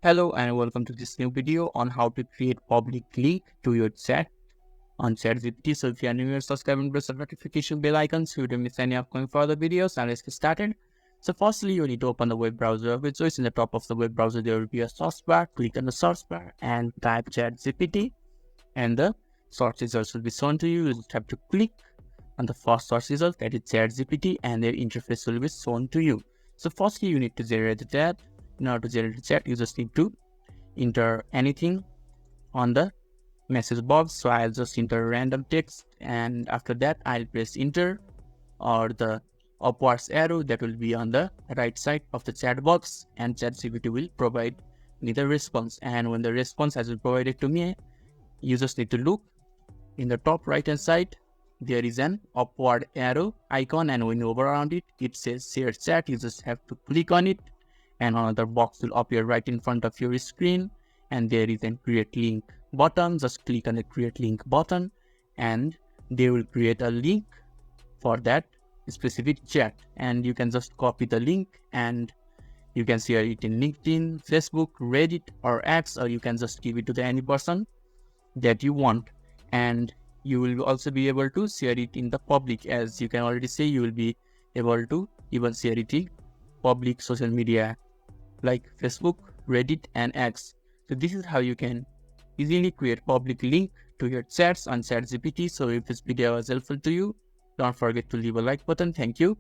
Hello and welcome to this new video on how to create public link to your chat on ChatGPT. So if you are new here, subscribe and press the notification bell icon so you don't miss any upcoming further videos. And let's get started. So firstly, you need to open the web browser of your choice. In the top of the web browser, there will be a search bar. Click on the search bar and type ChatGPT, and the search results will be shown to you. You just have to click on the first search result, that is ChatGPT, and their interface will be shown to you. So firstly, you need to generate the chat. In order to generate the chat, you just need to enter anything on the message box. So I'll just enter random text, and after that I'll press enter or the upwards arrow that will be on the right side of the chat box, and ChatGPT will provide me the response. And when the response has been provided to me, you just need to look in the top right hand side. There is an upward arrow icon, and when you hover around it, it says share chat. You just have to click on it, and another box will appear right in front of your screen, and there is a create link button. Just click on the create link button, and they will create a link for that specific chat, and you can just copy the link and you can share it in LinkedIn, Facebook, Reddit or X, or you can just give it to any person that you want. And you will also be able to share it in the public. As you can already say, you will be able to even share it in public social media like Facebook, Reddit and X. So this is how you can easily create public link to your chats on ChatGPT. So if this video was helpful to you, don't forget to leave a like button. Thank you.